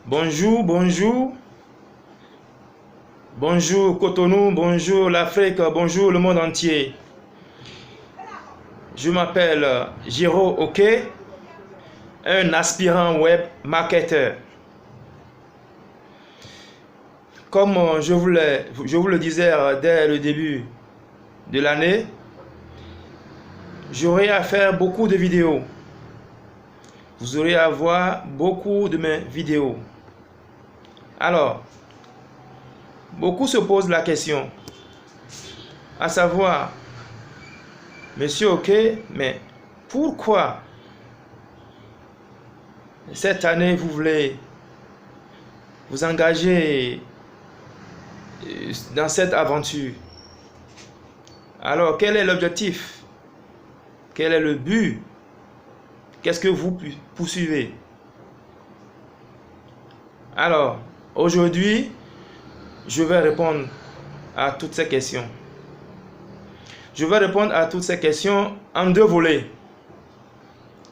Bonjour, bonjour. Bonjour Cotonou, bonjour l'Afrique, bonjour le monde entier. Je m'appelle Giro Ok, un aspirant web marketeur. Comme je vous le disais dès le début de l'année, j'aurai à faire beaucoup de vidéos. Vous aurez à voir beaucoup de mes vidéos. Alors, beaucoup se posent la question, à savoir, Monsieur Ok, mais pourquoi cette année vous voulez vous engager dans cette aventure? Alors, quel est l'objectif? Quel est le but? Qu'est-ce que vous poursuivez? Alors, aujourd'hui, je vais répondre à toutes ces questions. Je vais répondre à toutes ces questions en deux volets.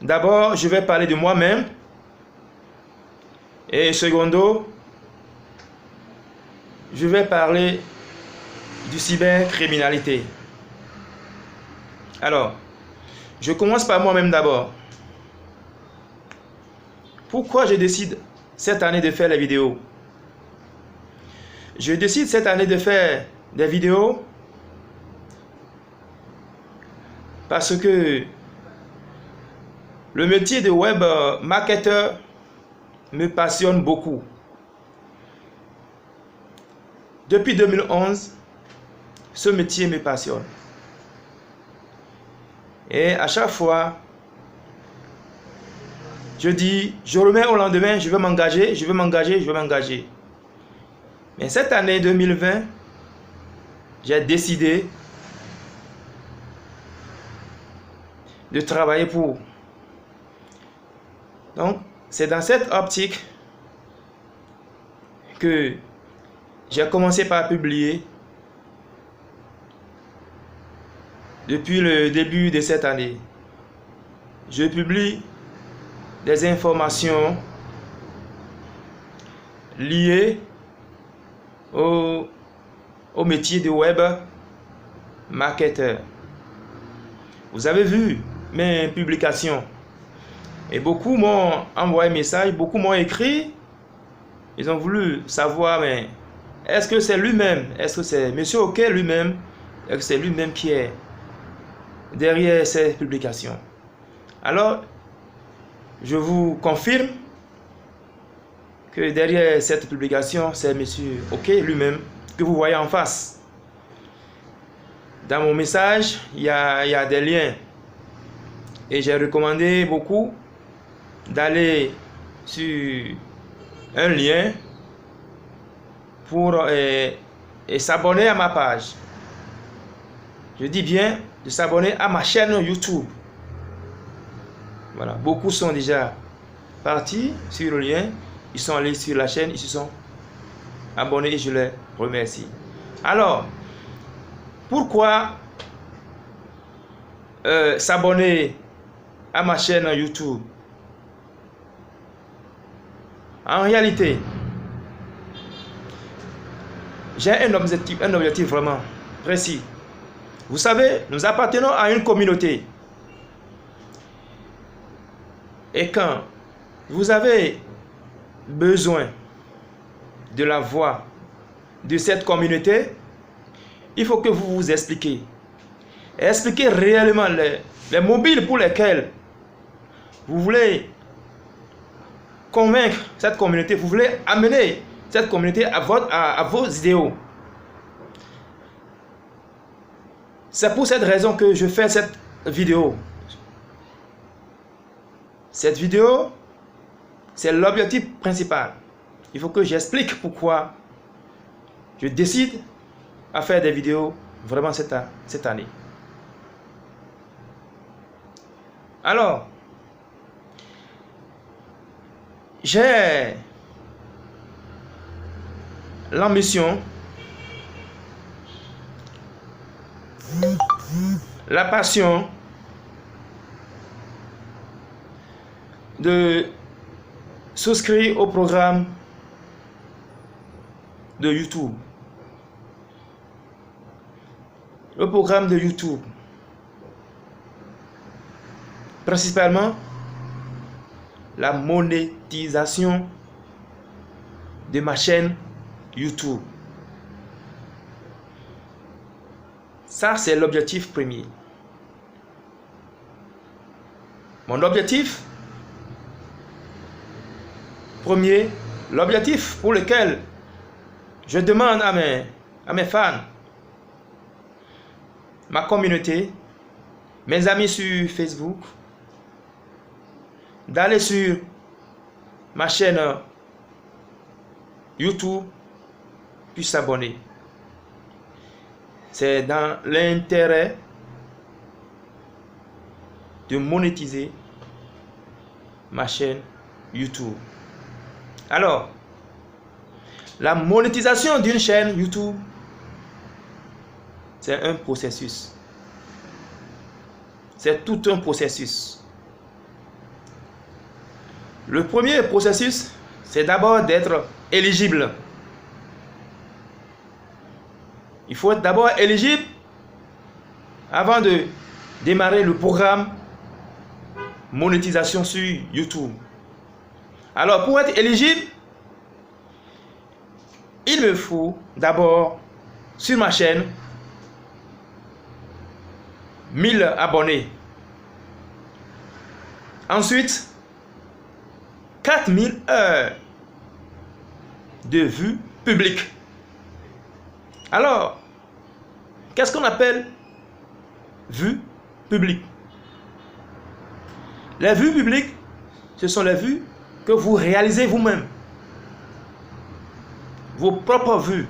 D'abord, je vais parler de moi-même. Et secondo, je vais parler du cybercriminalité. Alors, je commence par moi-même d'abord. Pourquoi je décide cette année de faire les vidéos? Je décide cette année de faire des vidéos parce que le métier de web marketeur me passionne beaucoup. Depuis 2011, ce métier me passionne. Et à chaque fois, je dis, je remets au lendemain, je vais m'engager, je vais m'engager, je vais m'engager. Mais cette année 2020, j'ai décidé de travailler pour. Donc, c'est dans cette optique que j'ai commencé par publier depuis le début de cette année. Je publie des informations liées au métier de web marketeur. Vous avez vu mes publications et beaucoup m'ont envoyé un message, beaucoup m'ont écrit. Ils ont voulu savoir, mais est-ce que c'est lui-même, est-ce que c'est Monsieur Ok lui-même, est-ce que c'est lui-même qui est derrière ces publications? Alors, je vous confirme que derrière cette publication, c'est Monsieur Ok lui-même que vous voyez en face. Dans mon message, il y a des liens. Et j'ai recommandé beaucoup d'aller sur un lien pour s'abonner à ma page. Je dis bien de s'abonner à ma chaîne YouTube. Voilà, beaucoup sont déjà partis sur le lien. Ils sont allés sur la chaîne, ils se sont abonnés et je les remercie. Alors, pourquoi s'abonner à ma chaîne YouTube? En réalité, j'ai un objectif vraiment précis. Vous savez, nous appartenons à une communauté. Et quand vous avez besoin de la voix de cette communauté, il faut que vous vous expliquiez. Expliquez réellement les mobiles pour lesquels vous voulez convaincre cette communauté, vous voulez amener cette communauté à vos idéaux. C'est pour cette raison que je fais cette vidéo. Cette vidéo, c'est l'objectif principal. Il faut que j'explique pourquoi je décide à faire des vidéos vraiment cette année. Alors, j'ai l'ambition, la passion de souscrire au programme de YouTube. Le programme de YouTube. Principalement, la monétisation de ma chaîne YouTube. Ça, c'est l'objectif premier. Mon objectif premier, l'objectif pour lequel je demande à mes fans, ma communauté, mes amis sur Facebook, d'aller sur ma chaîne YouTube, puis s'abonner. C'est dans l'intérêt de monétiser ma chaîne YouTube. Alors, la monétisation d'une chaîne YouTube, c'est un processus. C'est tout un processus. Le premier processus, c'est d'abord d'être éligible. Il faut être d'abord éligible avant de démarrer le programme monétisation sur YouTube. Alors, pour être éligible, il me faut d'abord sur ma chaîne 1000 abonnés. Ensuite, 4000 heures de vues publiques. Alors, qu'est-ce qu'on appelle vues publiques? Les vues publiques, ce sont les vues que vous réalisez vous-même. Vos propres vues.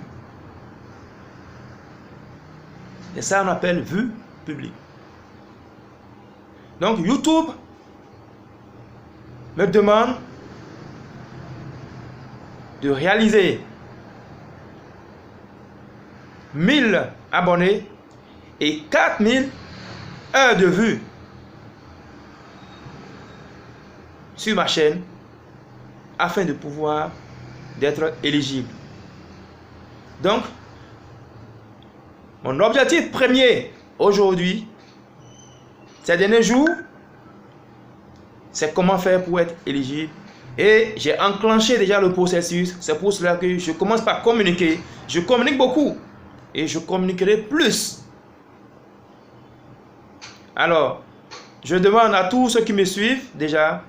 Et ça, on appelle vues publiques. Donc, YouTube me demande de réaliser 1000 abonnés et 4000 heures de vues sur ma chaîne afin de pouvoir d'être éligible. Donc, mon objectif premier aujourd'hui, ces derniers jours, c'est comment faire pour être éligible. Et j'ai enclenché déjà le processus. C'est pour cela que je commence par communiquer. Je communique beaucoup et je communiquerai plus. Alors, je demande à tous ceux qui me suivent déjà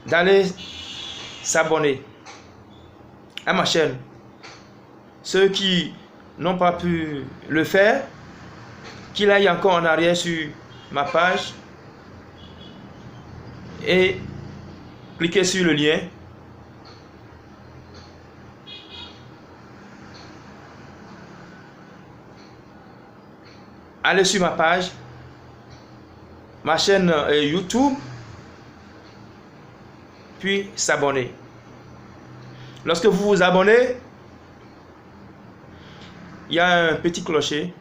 d'aller s'abonner à ma chaîne. Ceux qui n'ont pas pu le faire, qu'ils aillent encore en arrière sur ma page et cliquez sur le lien. Allez sur ma page, ma chaîne YouTube, puis s'abonner. Lorsque vous vous abonnez, il y a un petit clocher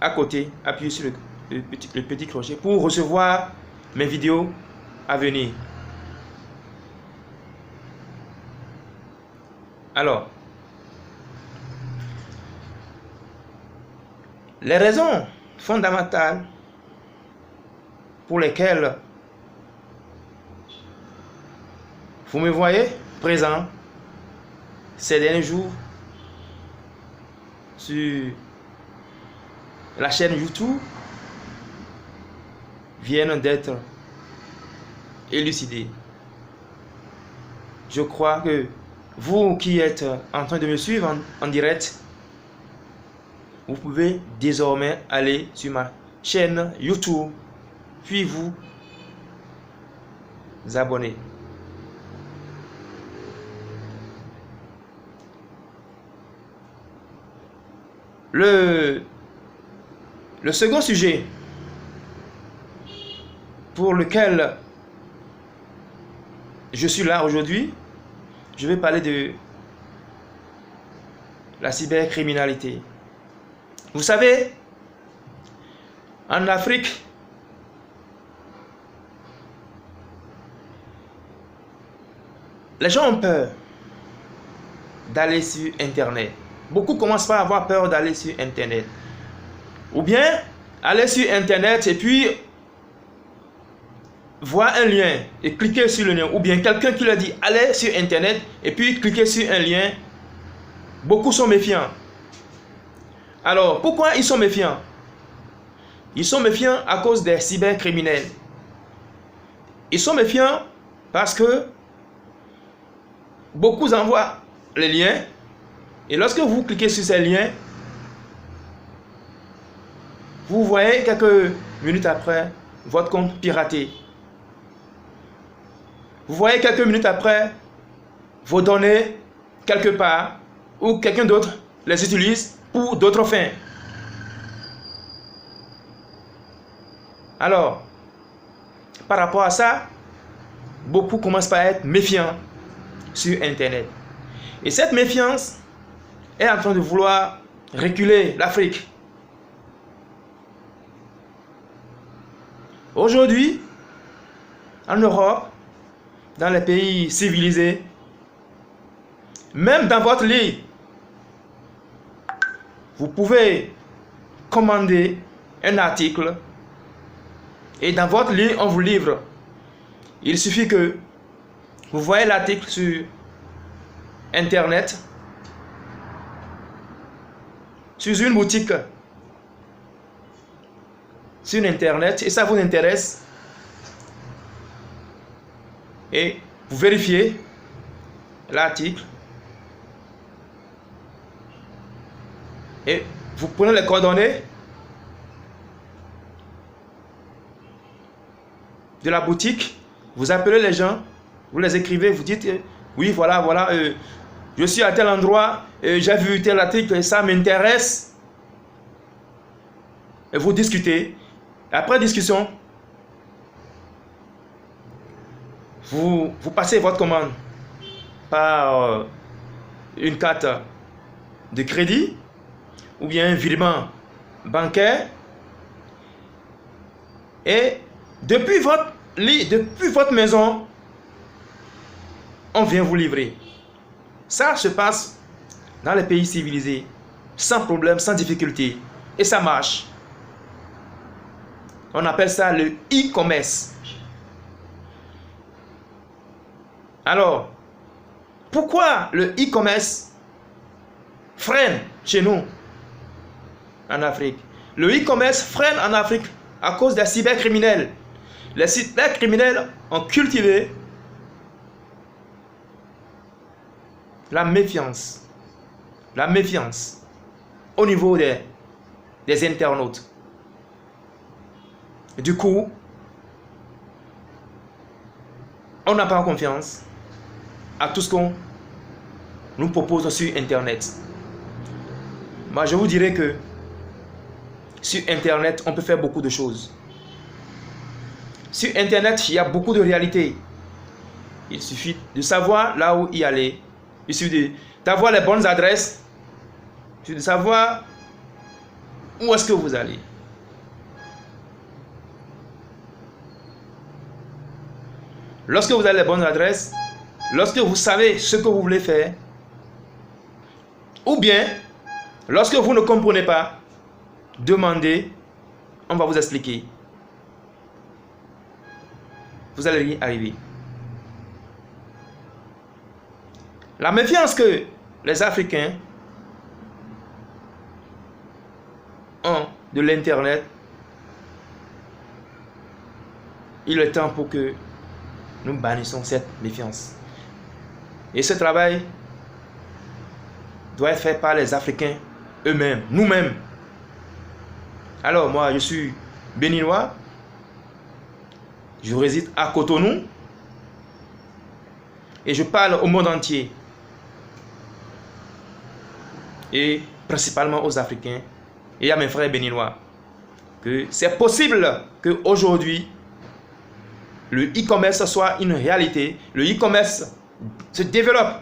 à côté. Appuyez sur le petit clocher pour recevoir mes vidéos à venir. Alors, les raisons fondamentales pour lesquelles vous me voyez présent ces derniers jours sur la chaîne YouTube viennent d'être élucidées. Je crois que vous qui êtes en train de me suivre en direct, vous pouvez désormais aller sur ma chaîne YouTube, puis vous abonner. Le second sujet pour lequel je suis là aujourd'hui, je vais parler de la cybercriminalité. Vous savez, en Afrique, les gens ont peur. d'aller sur Internet. Beaucoup commencent par avoir peur d'aller sur Internet. Ou bien, aller sur Internet et puis voir un lien et cliquer sur le lien. Ou bien quelqu'un qui leur dit allez sur Internet et puis cliquer sur un lien. Beaucoup sont méfiants. Alors, pourquoi ils sont méfiants? Ils sont méfiants à cause des cybercriminels. Ils sont méfiants parce que beaucoup envoient les liens et lorsque vous cliquez sur ces liens, vous voyez quelques minutes après votre compte piraté. Vous voyez quelques minutes après vos données quelque part ou quelqu'un d'autre les utilise pour d'autres fins. Alors, par rapport à ça, beaucoup commencent par être méfiants sur Internet. Et cette méfiance est en train de vouloir reculer l'Afrique. Aujourd'hui, en Europe, dans les pays civilisés, même dans votre lit, vous pouvez commander un article et dans votre lit, on vous livre. Il suffit que vous voyez l'article sur Internet, sur une boutique, sur Internet, et ça vous intéresse. Et vous vérifiez l'article. Et vous prenez les coordonnées de la boutique, vous appelez les gens, vous les écrivez, vous dites oui voilà, je suis à tel endroit, j'ai vu tel article et ça m'intéresse. Et vous discutez. Après discussion, vous passez votre commande par une carte de crédit ou bien un virement bancaire et depuis votre lit, depuis votre maison, on vient vous livrer. Ça se passe dans les pays civilisés, sans problème, sans difficulté. Et ça marche. On appelle ça le e-commerce. Alors, pourquoi le e-commerce freine chez nous, en Afrique? Le e-commerce freine en Afrique à cause des cybercriminels. Les cybercriminels ont cultivé la méfiance au niveau des internautes. Et du coup, on n'a pas confiance à tout ce qu'on nous propose sur Internet. Moi, je vous dirais que sur Internet, on peut faire beaucoup de choses. Sur Internet, il y a beaucoup de réalités. Il suffit de savoir là où y aller. Il suffit d'avoir les bonnes adresses. Il suffit de savoir où est-ce que vous allez. Lorsque vous avez les bonnes adresses, lorsque vous savez ce que vous voulez faire, ou bien, lorsque vous ne comprenez pas, demandez, on va vous expliquer. Vous allez y arriver. La méfiance que les Africains ont de l'Internet, il est temps pour que nous bannissons cette méfiance. Et ce travail doit être fait par les Africains eux-mêmes, nous-mêmes. Alors moi, je suis béninois, je réside à Cotonou et je parle au monde entier et principalement aux Africains et à mes frères béninois que c'est possible qu'aujourd'hui le e-commerce soit une réalité, le e-commerce se développe,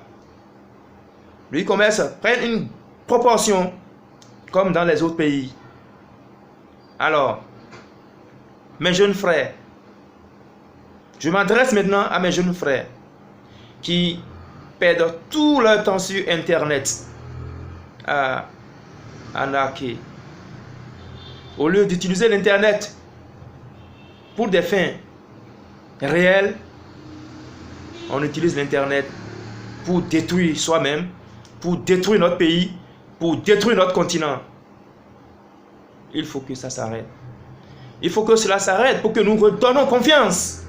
le e-commerce prenne une proportion comme dans les autres pays. Alors, mes jeunes frères, je m'adresse maintenant à mes jeunes frères qui perdent tout leur temps sur Internet à arnaquer. Au lieu d'utiliser l'Internet pour des fins réelles, on utilise l'Internet pour détruire soi-même, pour détruire notre pays, pour détruire notre continent. Il faut que ça s'arrête. Il faut que cela s'arrête pour que nous redonnons confiance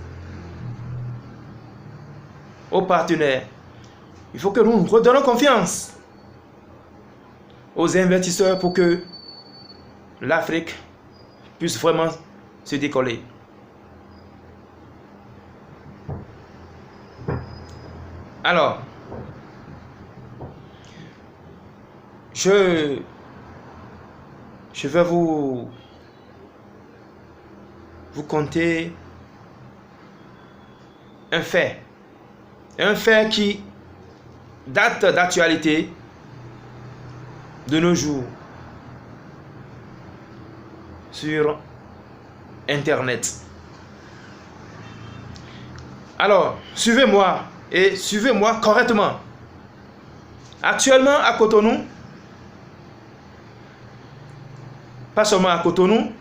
aux partenaires. Il faut que nous redonnons confiance aux investisseurs pour que l'Afrique puisse vraiment se décoller. Alors, je vais vous conter un fait qui date d'actualité de nos jours sur Internet. Alors, suivez-moi et suivez-moi correctement. Actuellement à Cotonou, pas seulement à Cotonou,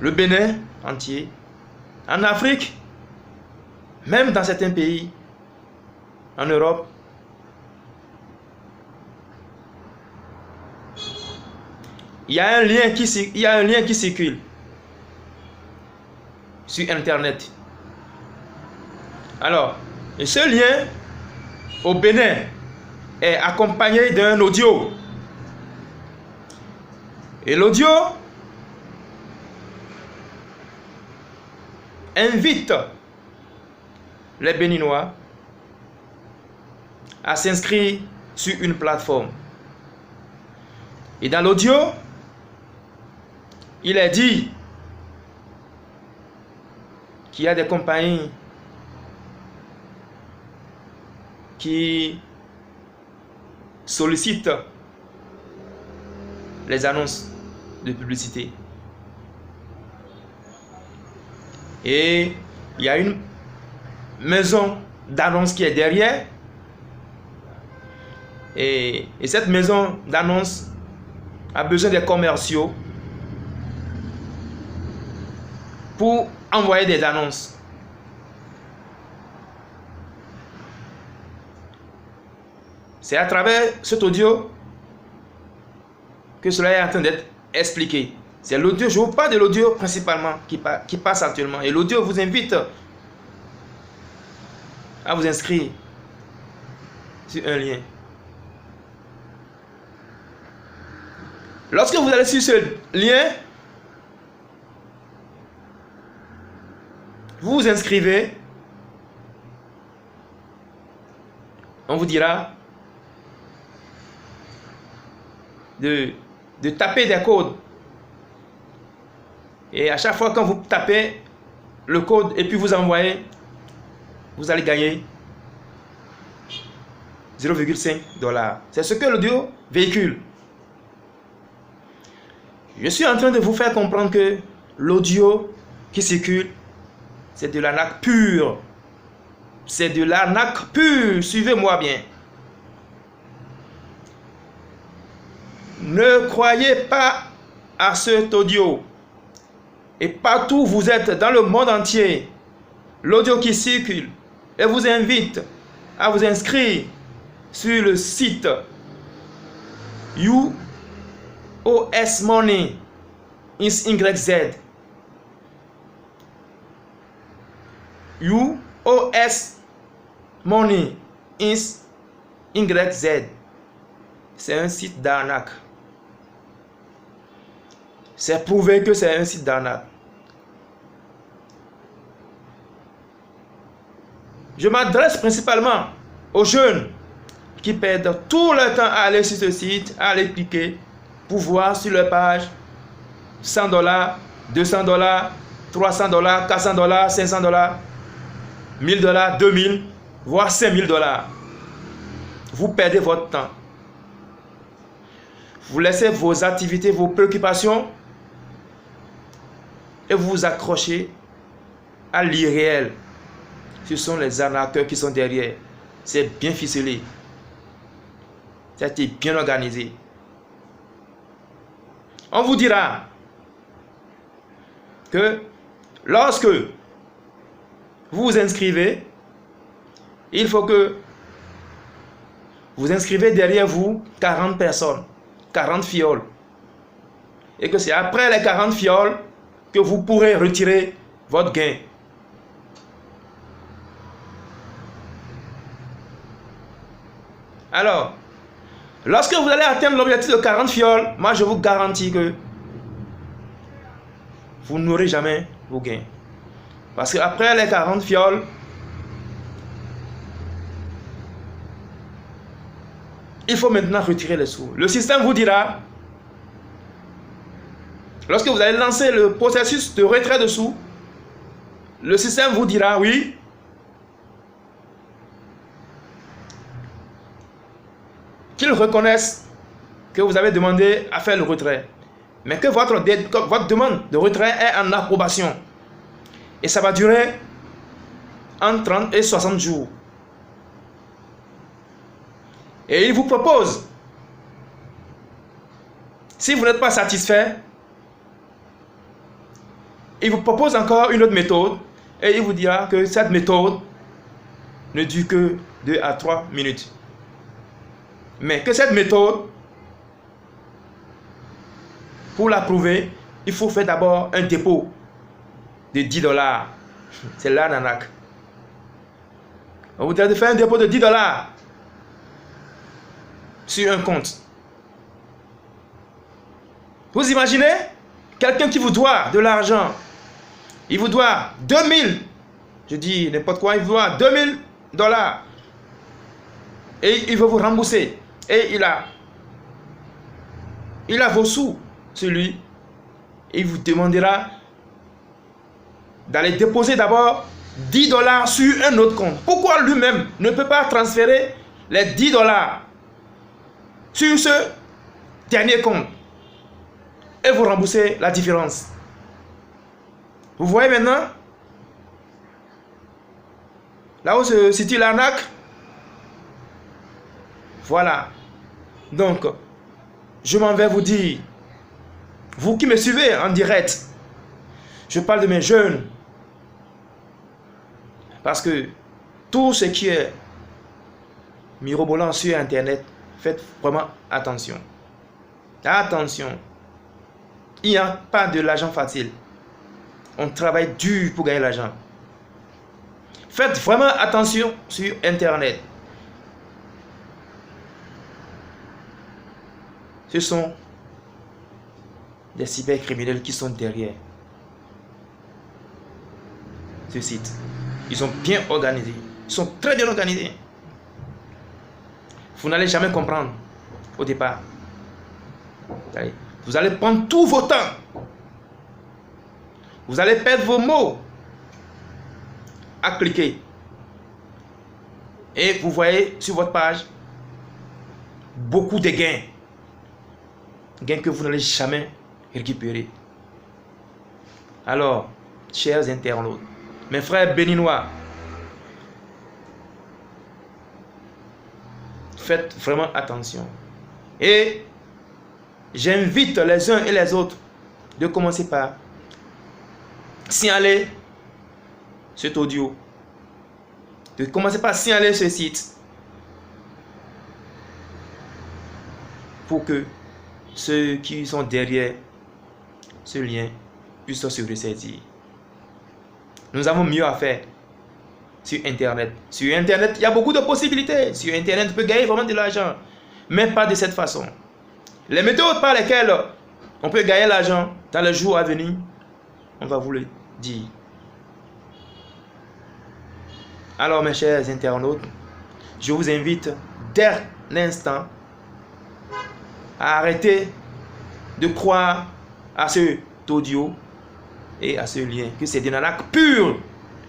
le Bénin entier, en Afrique, même dans certains pays, en Europe, il y a un lien qui circule sur Internet. Alors, et ce lien au Bénin est accompagné d'un audio. Et l'audio invite les Béninois à s'inscrire sur une plateforme. Et dans l'audio, il est dit qu'il y a des compagnies qui sollicitent les annonces de publicité. Et il y a une maison d'annonce qui est derrière. Et cette maison d'annonce a besoin des commerciaux pour envoyer des annonces. C'est à travers cet audio que cela est en train d'être expliqué. C'est l'audio, je vous parle de l'audio principalement qui passe actuellement. Et l'audio vous invite à vous inscrire sur un lien. Lorsque vous allez sur ce lien, vous vous inscrivez. On vous dira de taper des codes. Et à chaque fois quand vous tapez le code et puis vous envoyez, vous allez gagner 0,5 $. C'est ce que l'audio véhicule. Je suis en train de vous faire comprendre que l'audio qui circule, c'est de l'arnaque pure. C'est de l'arnaque pure. Suivez-moi bien. Ne croyez pas à cet audio. Et partout où vous êtes dans le monde entier, l'audio qui circule et vous invite à vous inscrire sur le site US Money is YZ. US Money is YZ. C'est un site d'arnaque. C'est prouvé que c'est un site d'arnaque. Je m'adresse principalement aux jeunes qui perdent tout leur temps à aller sur ce site, à aller cliquer pour voir sur leur page 100 $, 200 $, 300 $, 400 $, 500 $, 1000 $, 2000, voire 5000 $. Vous perdez votre temps. Vous laissez vos activités, vos préoccupations et vous vous accrochez à l'irréel. Ce sont les arnaqueurs qui sont derrière. C'est bien ficelé. Ça a été bien organisé. On vous dira que lorsque vous vous inscrivez, il faut que vous inscrivez derrière vous 40 personnes, 40 fioles. Et que c'est après les 40 fioles que vous pourrez retirer votre gain. Alors, lorsque vous allez atteindre l'objectif de 40 fioles, moi je vous garantis que vous n'aurez jamais vos gains. Parce qu'après les 40 fioles, il faut maintenant retirer les sous. Le système vous dira, lorsque vous allez lancer le processus de retrait de sous, le système vous dira oui, qu'ils reconnaissent que vous avez demandé à faire le retrait, mais que votre demande de retrait est en approbation. Et ça va durer entre 30 et 60 jours. Et il vous propose, si vous n'êtes pas satisfait, il vous propose encore une autre méthode et il vous dira que cette méthode ne dure que 2 à 3 minutes. Mais que cette méthode, pour l'approuver, il faut faire d'abord un dépôt de 10 $. C'est là l'arnaque. On vous dit de faire un dépôt de 10 $ sur un compte. Vous imaginez quelqu'un qui vous doit de l'argent. Il vous doit 2000, je dis n'importe quoi, il vous doit 2000 $. Et il veut vous rembourser. Et il a vos sous sur lui. Il vous demandera d'aller déposer d'abord 10 $ sur un autre compte. Pourquoi lui-même ne peut pas transférer les 10 $ sur ce dernier compte et vous rembourser la différence? Vous voyez maintenant là où se situe l'arnaque? Voilà. Donc, je m'en vais vous dire, vous qui me suivez en direct, je parle de mes jeunes. Parce que tout ce qui est mirobolant sur Internet, faites vraiment attention. Attention. Il n'y a pas de l'argent facile. On travaille dur pour gagner l'argent. Faites vraiment attention sur Internet. Ce sont des cybercriminels qui sont derrière ce site. Ils sont bien organisés. Ils sont très bien organisés. Vous n'allez jamais comprendre au départ. Vous allez prendre tout votre temps. Vous allez perdre vos mots à cliquer. Et vous voyez sur votre page beaucoup de gains. Gains que vous n'allez jamais récupérer. Alors, chers internautes, mes frères béninois, faites vraiment attention. Et j'invite les uns et les autres de commencer par signaler cet audio. De commencer par signaler ce site. Pour que ceux qui sont derrière ce lien puissent se ressaisir. Nous avons mieux à faire sur Internet. Sur Internet, il y a beaucoup de possibilités. Sur Internet, on peut gagner vraiment de l'argent. Mais pas de cette façon. Les méthodes par lesquelles on peut gagner l'argent dans les jours à venir, on va vous le dire. Alors mes chers internautes, je vous invite dès l'instant à arrêter de croire à cet audio et à ce lien, que c'est une arnaque pure.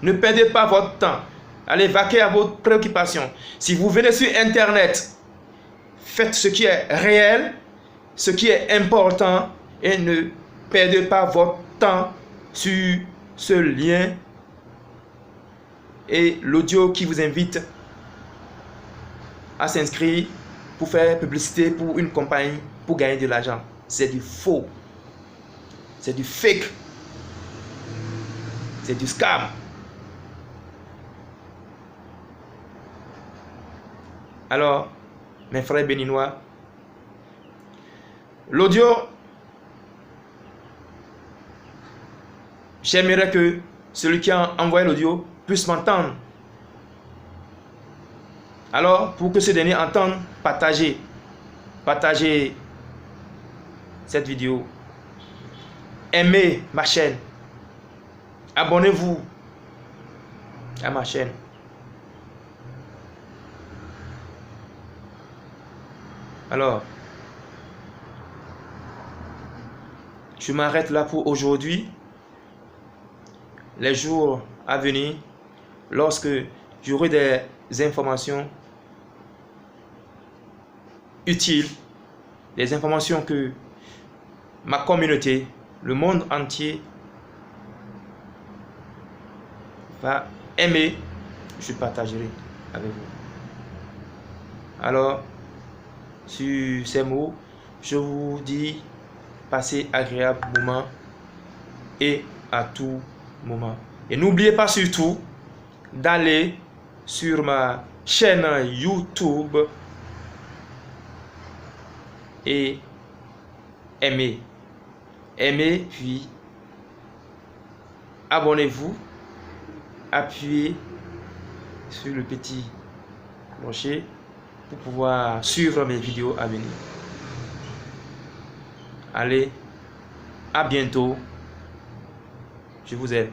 Ne perdez pas votre temps. Allez vaquer à vos préoccupations. Si vous venez sur Internet, faites ce qui est réel, ce qui est important et ne perdez pas votre temps sur ce lien et l'audio qui vous invite à s'inscrire pour faire publicité pour une compagnie pour gagner de l'argent. C'est du faux. C'est du fake. C'est du scam. Alors, mes frères béninois, l'audio, j'aimerais que celui qui a envoyé l'audio puisse m'entendre. Alors, pour que ce dernier entende, partagez cette vidéo. Aimez ma chaîne. Abonnez-vous à ma chaîne. Alors, je m'arrête là pour aujourd'hui. Les jours à venir, lorsque j'aurai des informations utiles, des informations que ma communauté, le monde entier va aimer, je partagerai avec vous. Alors, sur ces mots, je vous dis passez agréable moment et à tout moment. Et n'oubliez pas surtout d'aller sur ma chaîne YouTube et aimer, puis abonnez-vous, appuyez sur le petit clocher pour pouvoir suivre mes vidéos à venir. Allez, à bientôt. Je vous aime.